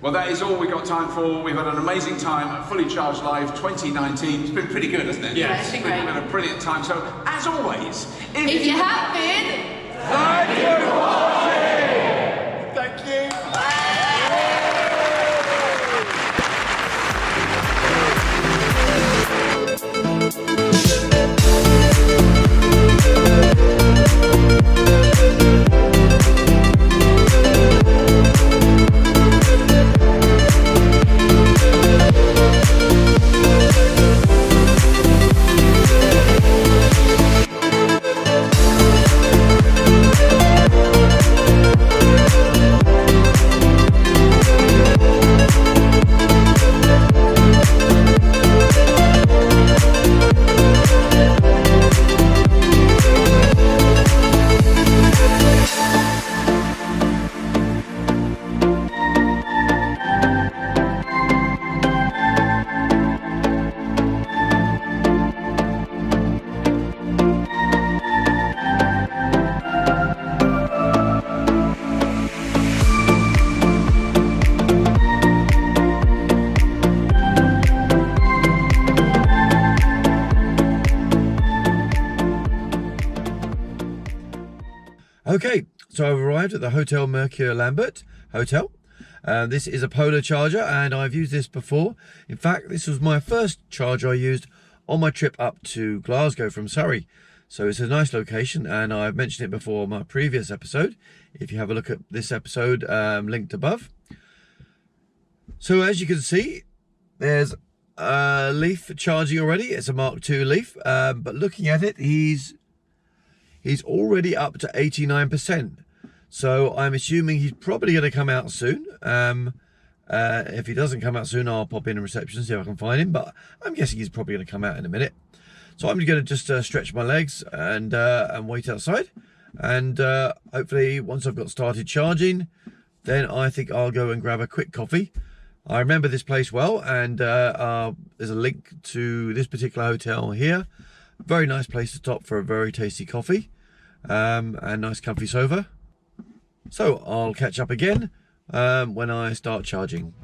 Well, that is all we've got time for. We've had an amazing time at Fully Charged Live 2019. It's been pretty good, hasn't it? Yeah, it's been great. We've had a brilliant time. So, as always, if you have been, thank you for watching! Thank you! Okay, so I've arrived at the Hotel Mercure Lambert Hotel. This is a Polar charger, and I've used this before. In fact, this was my first charger I used on my trip up to Glasgow from Surrey. So it's a nice location, and I've mentioned it before in my previous episode. If you have a look at this episode, linked above. So as you can see, there's a Leaf charging already. It's a Mark II Leaf, but looking at it, he's already up to 89%. So I'm assuming he's probably going to come out soon. If he doesn't come out soon, I'll pop in reception, see if I can find him. But I'm guessing he's probably going to come out in a minute. So I'm going to just stretch my legs and wait outside. And hopefully once I've got started charging, then I think I'll go and grab a quick coffee. I remember this place well, and there's a link to this particular hotel here. Very nice place to stop for a very tasty coffee and nice comfy sofa. So I'll catch up again when I start charging.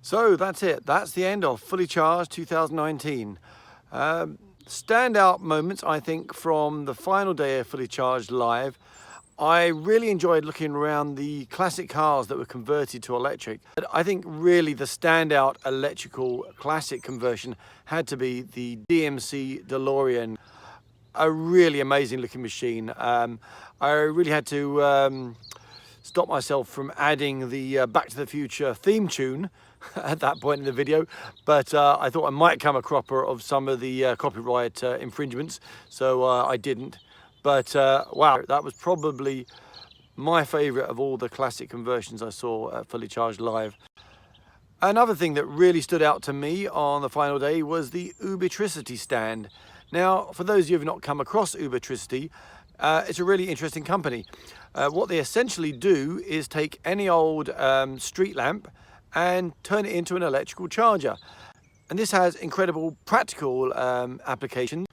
So that's it. That's the end of Fully Charged 2019. Standout moments, I think, from the final day of Fully Charged Live. I really enjoyed looking around the classic cars that were converted to electric. But I think really the standout electrical classic conversion had to be the DMC DeLorean. A really amazing looking machine. I really had to stop myself from adding the Back to the Future theme tune at that point in the video, but I thought I might come a cropper of some of the copyright infringements, so I didn't. But wow, that was probably my favorite of all the classic conversions I saw at Fully Charged Live. Another thing that really stood out to me on the final day was the Ubitricity stand. Now, for those of you who have not come across Ubitricity, it's a really interesting company. What they essentially do is take any old street lamp and turn it into an electrical charger. And this has incredible practical application.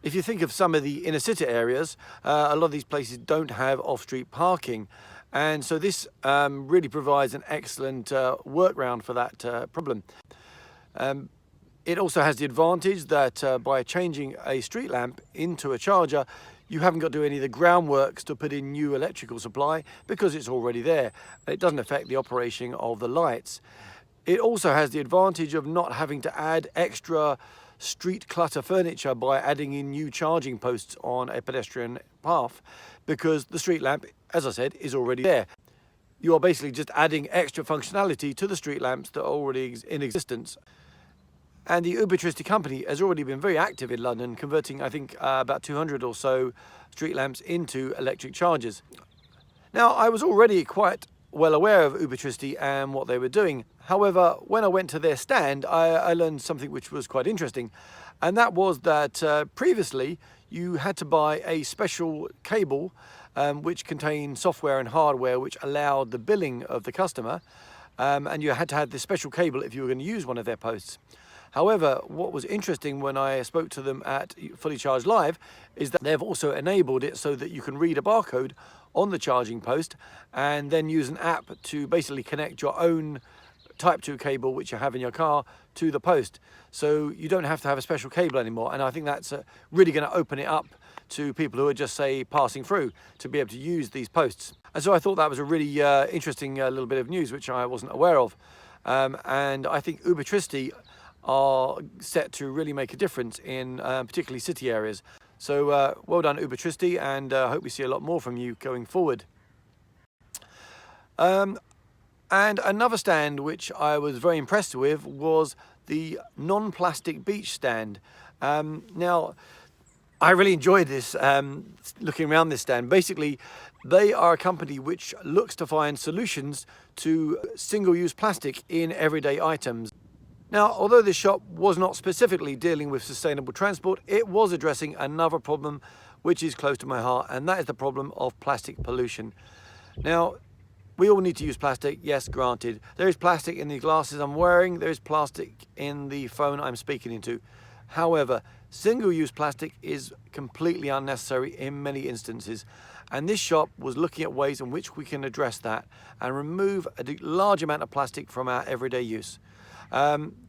If you think of some of the inner city areas, a lot of these places don't have off-street parking. And so this really provides an excellent workaround for that problem. It also has the advantage that by changing a street lamp into a charger, you haven't got to do any of the groundworks to put in new electrical supply because it's already there. It doesn't affect the operation of the lights. It also has the advantage of not having to add extra street clutter furniture by adding in new charging posts on a pedestrian path, because the street lamp, as I said, is already there. You are basically just adding extra functionality to the street lamps that are already in existence. And the Ubitricity company has already been very active in London, converting, I think, about 200 or so street lamps into electric chargers. Now, I was already quite well aware of Ubitricity and what they were doing. However, when I went to their stand, I learned something which was quite interesting. And that was that previously you had to buy a special cable which contained software and hardware which allowed the billing of the customer. And you had to have this special cable if you were going to use one of their posts. However, what was interesting when I spoke to them at Fully Charged Live is that they've also enabled it so that you can read a barcode on the charging post and then use an app to basically connect your own Type 2 cable which you have in your car to the post. So you don't have to have a special cable anymore, and I think that's really going to open it up to people who are just, say, passing through to be able to use these posts. And so I thought that was a really interesting little bit of news which I wasn't aware of. And I think Ubitricity are set to really make a difference in particularly city areas. So well done, Ubitricity, and I hope we see a lot more from you going forward. And another stand which I was very impressed with was the non-plastic beach stand. Now, I really enjoyed this, looking around this stand. Basically, they are a company which looks to find solutions to single-use plastic in everyday items. Now, although this shop was not specifically dealing with sustainable transport, it was addressing another problem which is close to my heart, and that is the problem of plastic pollution. Now, we all need to use plastic, yes, granted. There is plastic in the glasses I'm wearing, there is plastic in the phone I'm speaking into. However, single-use plastic is completely unnecessary in many instances, and this shop was looking at ways in which we can address that and remove a large amount of plastic from our everyday use.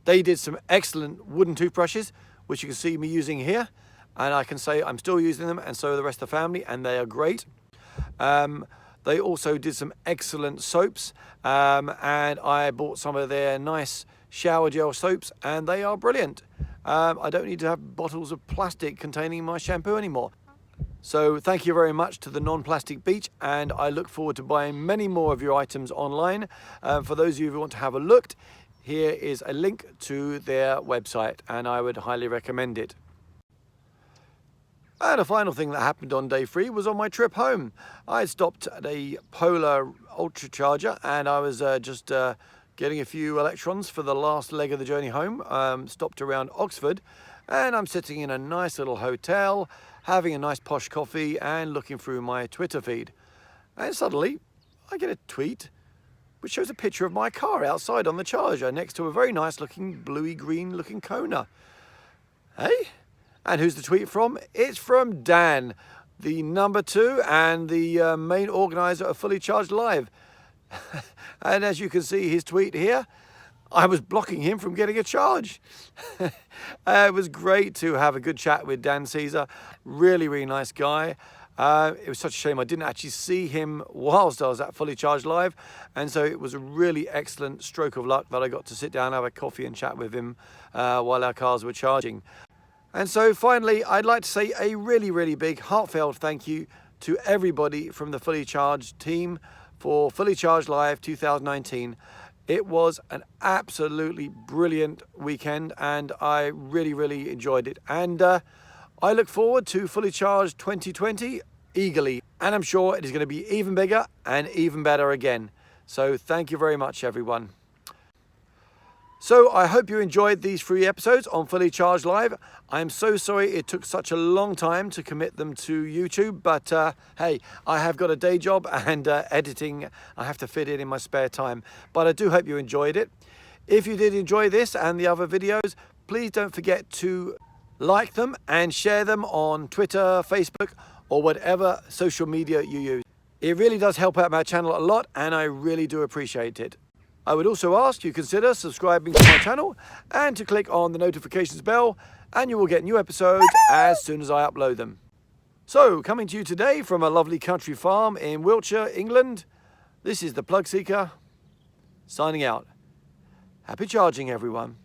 They did some excellent wooden toothbrushes, which you can see me using here, and I can say I'm still using them, and so are the rest of the family, and they are great. They also did some excellent soaps, and I bought some of their nice shower gel soaps, and they are brilliant. I don't need to have bottles of plastic containing my shampoo anymore. So thank you very much to the Non-Plastic Beach, and I look forward to buying many more of your items online. For those of you who want to have a look, here is a link to their website, and I would highly recommend it. And a final thing that happened on day 3 was on my trip home. I stopped at a Polar Ultra Charger, and I was just getting a few electrons for the last leg of the journey home. Stopped around Oxford, and I'm sitting in a nice little hotel, having a nice posh coffee and looking through my Twitter feed. And suddenly I get a tweet which shows a picture of my car outside on the charger next to a very nice looking bluey green looking Kona. Hey? And who's the tweet from? It's from Dan, the number 2 and the main organizer of Fully Charged Live. And as you can see his tweet here, I was blocking him from getting a charge. It was great to have a good chat with Dan Caesar. Really, really nice guy. It was such a shame I didn't actually see him whilst I was at Fully Charged Live, and so it was a really excellent stroke of luck that I got to sit down, have a coffee and chat with him while our cars were charging. And so finally, I'd like to say a really, really big heartfelt thank you to everybody from the Fully Charged team for Fully Charged Live 2019. It was an absolutely brilliant weekend, and I really, really enjoyed it. And I look forward to Fully Charged 2020 eagerly, and I'm sure it is going to be even bigger and even better again. So thank you very much, everyone. So I hope you enjoyed these 3 episodes on Fully Charged Live. I'm so sorry it took such a long time to commit them to YouTube, but hey, I have got a day job, and editing I have to fit in my spare time. But I do hope you enjoyed it. If you did enjoy this and the other videos, please don't forget to like them and share them on Twitter, Facebook, or whatever social media you use. It really does help out my channel a lot, and I really do appreciate it. I would also ask you consider subscribing to my channel and to click on the notifications bell, and you will get new episodes as soon as I upload them. So, coming to you today from a lovely country farm in Wiltshire, England, this is the PlugSeeker, signing out. Happy charging, everyone.